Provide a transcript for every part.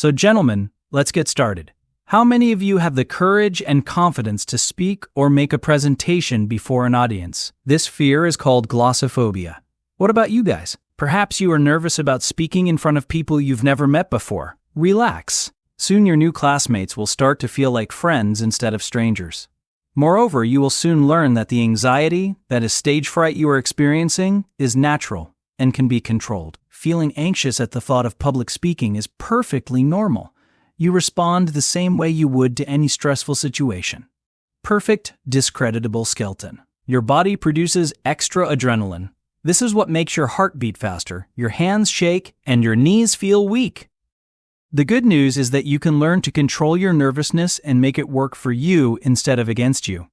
So gentlemen, let's get started. How many of you have the courage and confidence to speak or make a presentation before an audience? This fear is called glossophobia. What about you guys? Perhaps you are nervous about speaking in front of people you've never met before. Relax. Soon your new classmates will start to feel like friends instead of strangers. Moreover, you will soon learn that the anxiety, that is stage fright you are experiencing, is natural and can be controlled. Feeling anxious at the thought of public speaking is perfectly normal. You respond the same way you would to any stressful situation. Perfect, discreditable skeleton. Your body produces extra adrenaline. This is what makes your heart beat faster, your hands shake, and your knees feel weak. The good news is that you can learn to control your nervousness and make it work for you instead of against you.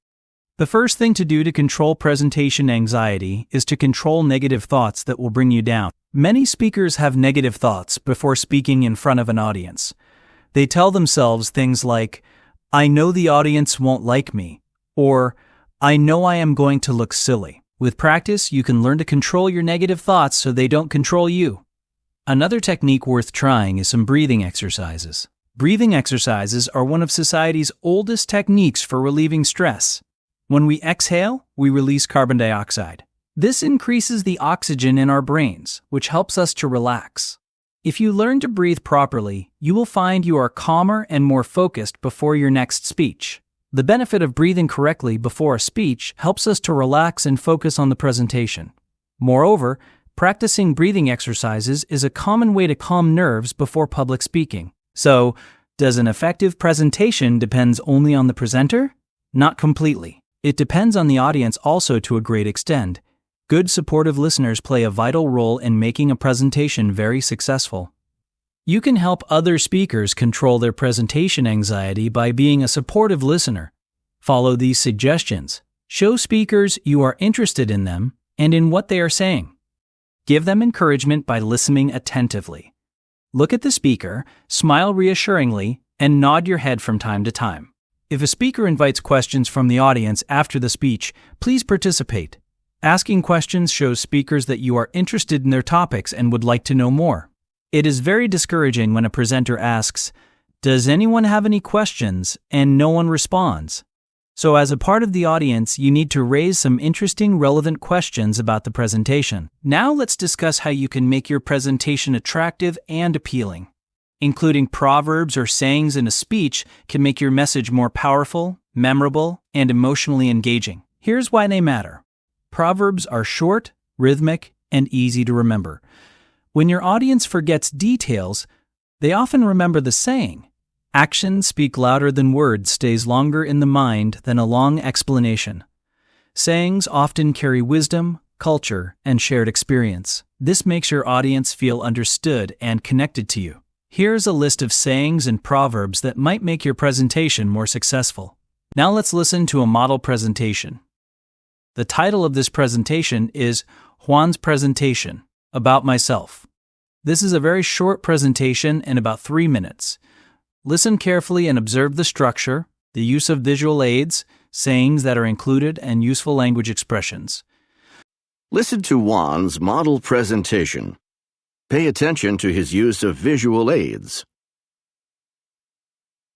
The first thing to do to control presentation anxiety is to control negative thoughts that will bring you down. Many speakers have negative thoughts before speaking in front of an audience. They tell themselves things like, "I know the audience won't like me," or "I know I am going to look silly." With practice, you can learn to control your negative thoughts so they don't control you. Another technique worth trying is some breathing exercises. Breathing exercises are one of society's oldest techniques for relieving stress. When we exhale, we release carbon dioxide. This increases the oxygen in our brains, which helps us to relax. If you learn to breathe properly, you will find you are calmer and more focused before your next speech. The benefit of breathing correctly before a speech helps us to relax and focus on the presentation. Moreover, practicing breathing exercises is a common way to calm nerves before public speaking. So, does an effective presentation depend only on the presenter? Not completely. It depends on the audience also to a great extent. Good supportive listeners play a vital role in making a presentation very successful. You can help other speakers control their presentation anxiety by being a supportive listener. Follow these suggestions. Show speakers you are interested in them and in what they are saying. Give them encouragement by listening attentively. Look at the speaker, smile reassuringly, and nod your head from time to time. If a speaker invites questions from the audience after the speech, please participate. Asking questions shows speakers that you are interested in their topics and would like to know more. It is very discouraging when a presenter asks, "Does anyone have any questions?" and no one responds. So as a part of the audience, you need to raise some interesting, relevant questions about the presentation. Now let's discuss how you can make your presentation attractive and appealing. Including proverbs or sayings in a speech can make your message more powerful, memorable, and emotionally engaging. Here's why they matter. Proverbs are short, rhythmic, and easy to remember. When your audience forgets details, they often remember the saying. Actions speak louder than words stays longer in the mind than a long explanation. Sayings often carry wisdom, culture, and shared experience. This makes your audience feel understood and connected to you. Here's a list of sayings and proverbs that might make your presentation more successful. Now let's listen to a model presentation. The title of this presentation is Juan's Presentation, About Myself. This is a very short presentation in about 3 minutes. Listen carefully and observe the structure, the use of visual aids, sayings that are included, and useful language expressions. Listen to Juan's model presentation. Pay attention to his use of visual aids.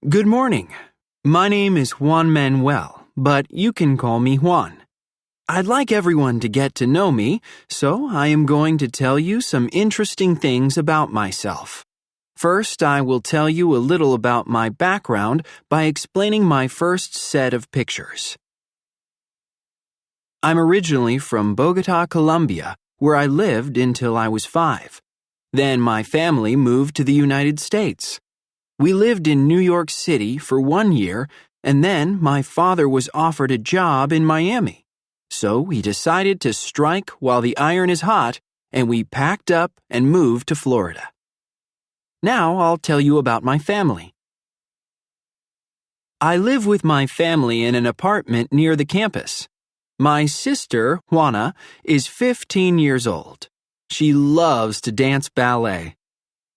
Good morning. My name is Juan Manuel, but you can call me Juan. I'd like everyone to get to know me, so I am going to tell you some interesting things about myself. First, I will tell you a little about my background by explaining my first set of pictures. I'm originally from Bogota, Colombia, where I lived until I was 5. Then my family moved to the United States. We lived in New York City for 1 year, and then my father was offered a job in Miami. So we decided to strike while the iron is hot, and we packed up and moved to Florida. Now I'll tell you about my family. I live with my family in an apartment near the campus. My sister, Juana, is 15 years old. She loves to dance ballet.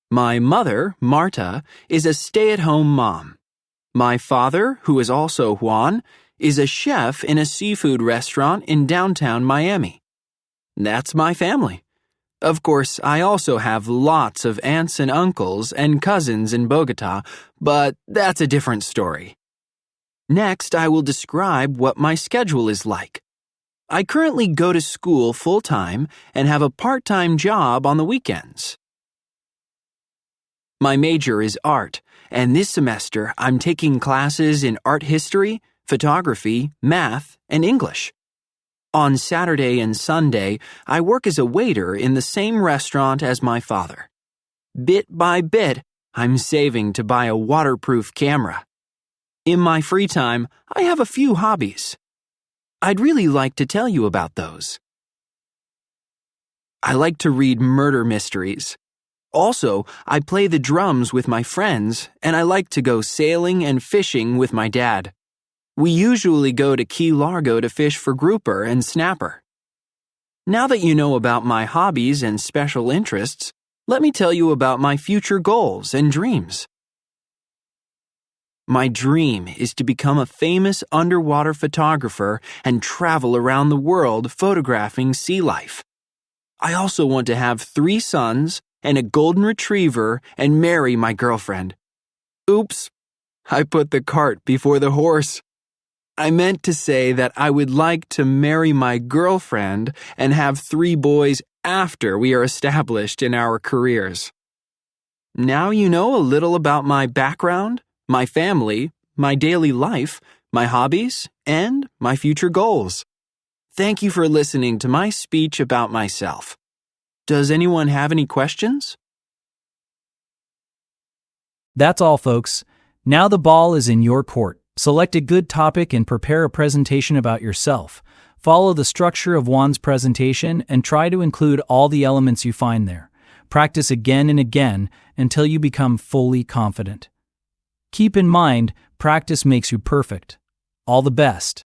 My mother, Marta, is a stay-at-home mom. My father, who is also Juan, is a chef in a seafood restaurant in downtown Miami. That's my family. Of course, I also have lots of aunts and uncles and cousins in Bogota, but that's a different story. Next, I will describe what my schedule is like. I currently go to school full-time and have a part-time job on the weekends. My major is art, and this semester I'm taking classes in art history, photography, math, and English. On Saturday and Sunday, I work as a waiter in the same restaurant as my father. Bit by bit, I'm saving to buy a waterproof camera. In my free time, I have a few hobbies. I'd really like to tell you about those. I like to read murder mysteries. Also, I play the drums with my friends, and I like to go sailing and fishing with my dad. We usually go to Key Largo to fish for grouper and snapper. Now that you know about my hobbies and special interests, let me tell you about my future goals and dreams. My dream is to become a famous underwater photographer and travel around the world photographing sea life. I also want to have 3 sons and a golden retriever and marry my girlfriend. Oops, I put the cart before the horse. I meant to say that I would like to marry my girlfriend and have 3 boys after we are established in our careers. Now you know a little about my background, my family, my daily life, my hobbies, and my future goals. Thank you for listening to my speech about myself. Does anyone have any questions? That's all, folks. Now the ball is in your court. Select a good topic and prepare a presentation about yourself. Follow the structure of Juan's presentation and try to include all the elements you find there. Practice again and again until you become fully confident. Keep in mind, practice makes you perfect. All the best.